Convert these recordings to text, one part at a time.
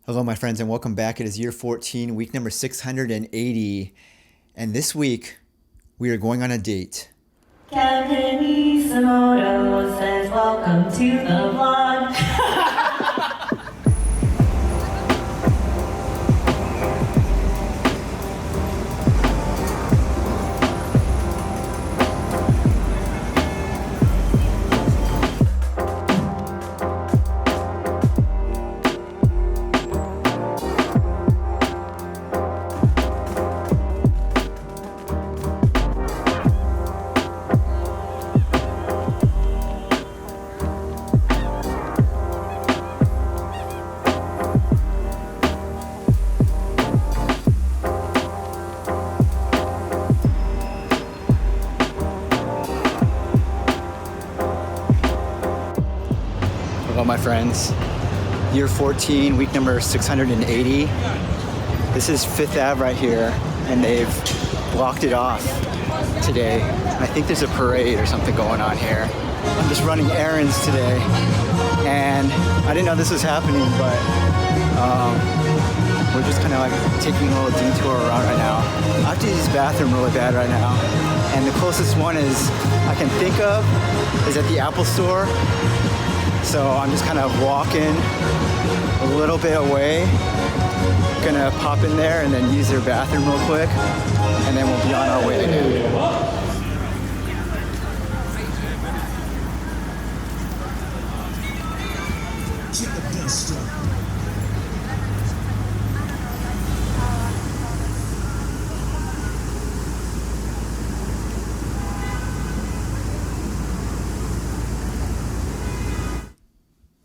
Hello, my friends, and welcome back. It is year 14, week number 680. And this week, we are going on a date. Kevinisomoto says welcome to the vlog. Hello, my friends. Year 14, week number 680. This is 5th Ave right here, and they've blocked it off today. I think there's a parade or something going on here. I'm just running errands today, and I didn't know this was happening, but we're just kind of like taking a little detour around right now. I have to use the bathroom really bad right now, and the closest one is I can think of is at the Apple store. So I'm just kind of walking a little bit away, gonna pop in there and then use their bathroom real quick, and then we'll be on our way there.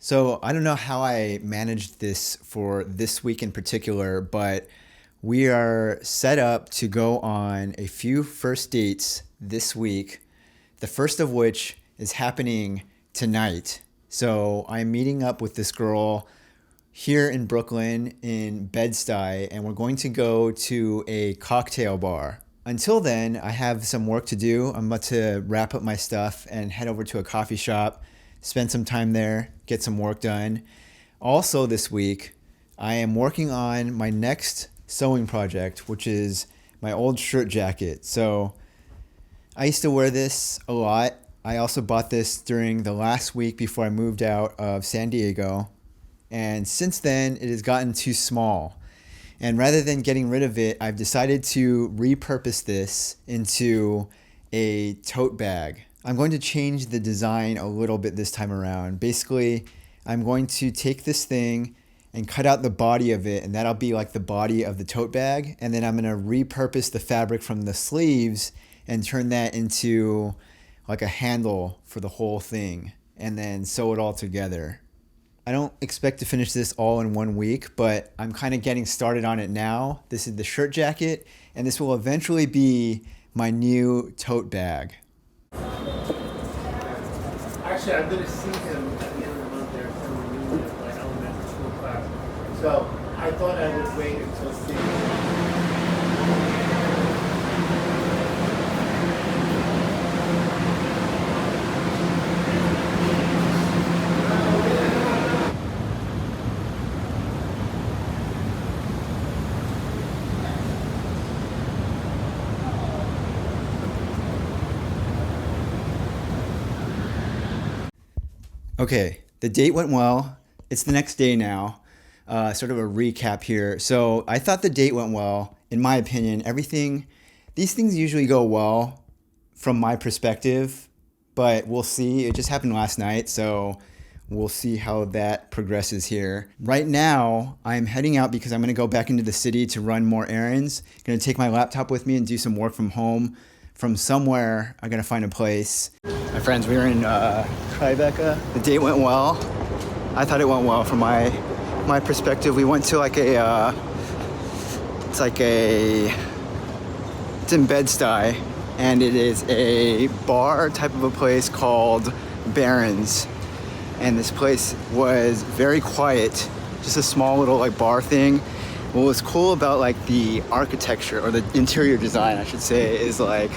So I don't know how I managed this for this week in particular, but we are set up to go on a few first dates this week, the first of which is happening tonight. So I'm meeting up with this girl here in Brooklyn in Bed-Stuy, and we're going to go to a cocktail bar. Until then, I have some work to do. I'm about to wrap up my stuff and head over to a coffee shop, spend some time there, get some work done. Also this week, I am working on my next sewing project, which is my old shirt jacket. So I used to wear this a lot. I also bought this during the last week before I moved out of San Diego. And since then, it has gotten too small. And rather than getting rid of it, I've decided to repurpose this into a tote bag. I'm going to change the design a little bit this time around. Basically, I'm going to take this thing and cut out the body of it, and that'll be like the body of the tote bag. And then I'm going to repurpose the fabric from the sleeves and turn that into like a handle for the whole thing, and then sew it all together. I don't expect to finish this all in 1 week, but I'm kind of getting started on it now. This is the shirt jacket, and this will eventually be my new tote bag. Actually, I'm going to see him at the end of the month there for a reunion of my elementary school class. So I thought I would wait until seeing. Okay, the date went well. It's the next day now. Sort of a recap here. So I thought the date went well. In my opinion, these things usually go well from my perspective, but we'll see. It just happened last night, so we'll see how that progresses here. Right now, I'm heading out because I'm going to go back into the city to run more errands. I'm going to take my laptop with me and do some work from home. From somewhere, I'm going to find a place. My friends, we were in Tribeca. The date went well. I thought it went well from my perspective. We went to it's in Bed-Stuy, and it is a bar type of a place called Errands. And this place was very quiet, just a small little like bar thing. What was cool about like the architecture, or the interior design I should say, is like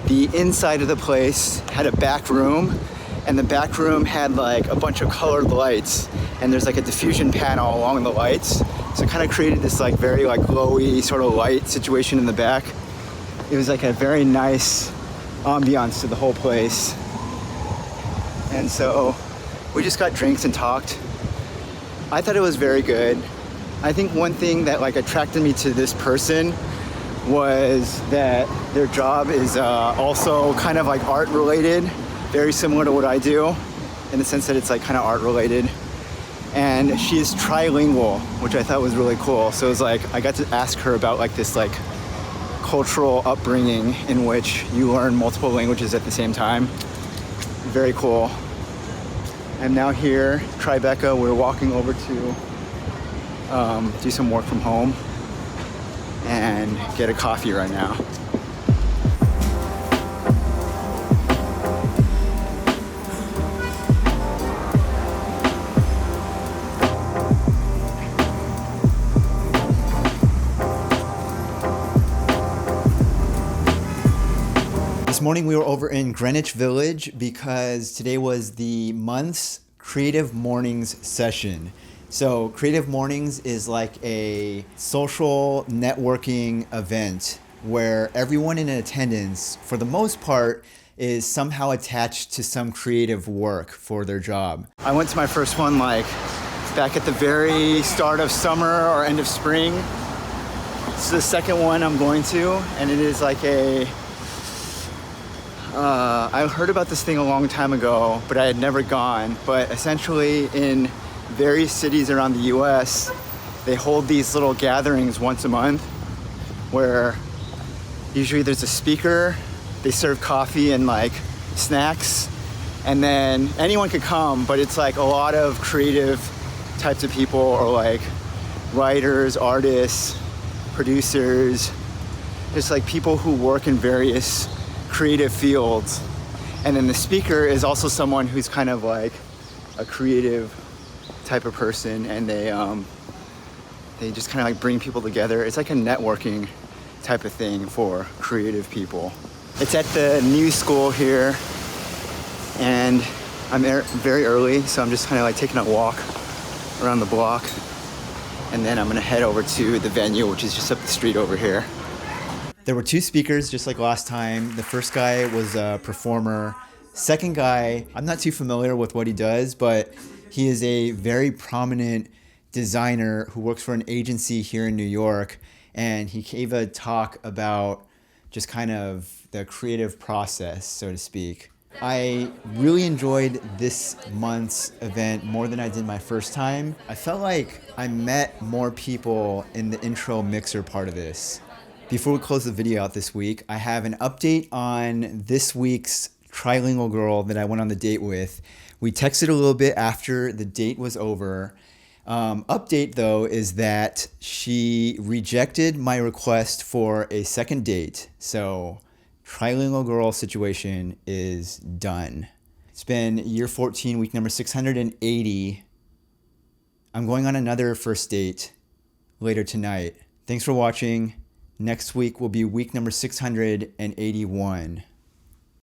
the inside of the place had a back room, and the back room had like a bunch of colored lights, and there's like a diffusion panel along the lights, so it kind of created this like very like glowy sort of light situation in the back. It was like a very nice ambiance to the whole place. And so we just got drinks and talked. I thought it was very good. I think one thing that like attracted me to this person was that their job is also kind of like art related, very similar to what I do, in the sense that it's like kind of art related. And she is trilingual, which I thought was really cool. So it was like I got to ask her about like this like cultural upbringing in which you learn multiple languages at the same time. Very cool. I'm now here, Tribeca. We're walking over to do some work from home and get a coffee right now. This morning we were over in Greenwich Village because today was the month's Creative Mornings session. So Creative Mornings is like a social networking event where everyone in attendance, for the most part, is somehow attached to some creative work for their job. I went to my first one like back at the very start of summer or end of spring. This is the second one I'm going to, and it is like I heard about this thing a long time ago, but I had never gone. But essentially in various cities around the US, they hold these little gatherings once a month where usually there's a speaker, they serve coffee and like snacks, and then anyone could come, but it's like a lot of creative types of people, or like writers, artists, producers, just like people who work in various creative fields. And then the speaker is also someone who's kind of like a creative type of person, and they just kind of like bring people together. It's like a networking type of thing for creative people. It's at the new school here, and I'm very early, so I'm just kind of like taking a walk around the block, and then I'm gonna head over to the venue, which is just up the street over here. There were two speakers, just like last time. The first guy was a performer. Second guy, I'm not too familiar with what he does, but he is a very prominent designer who works for an agency here in New York, and he gave a talk about just kind of the creative process, so to speak. I really enjoyed this month's event more than I did my first time. I felt like I met more people in the intro mixer part of this. Before we close the video out this week, I have an update on this week's trilingual girl that I went on the date with. We texted a little bit after the date was over. Update though is that she rejected my request for a second date. So trilingual girl situation is done. It's been year 14, week number 680. I'm going on another first date later tonight. Thanks for watching. Next week will be week number 681.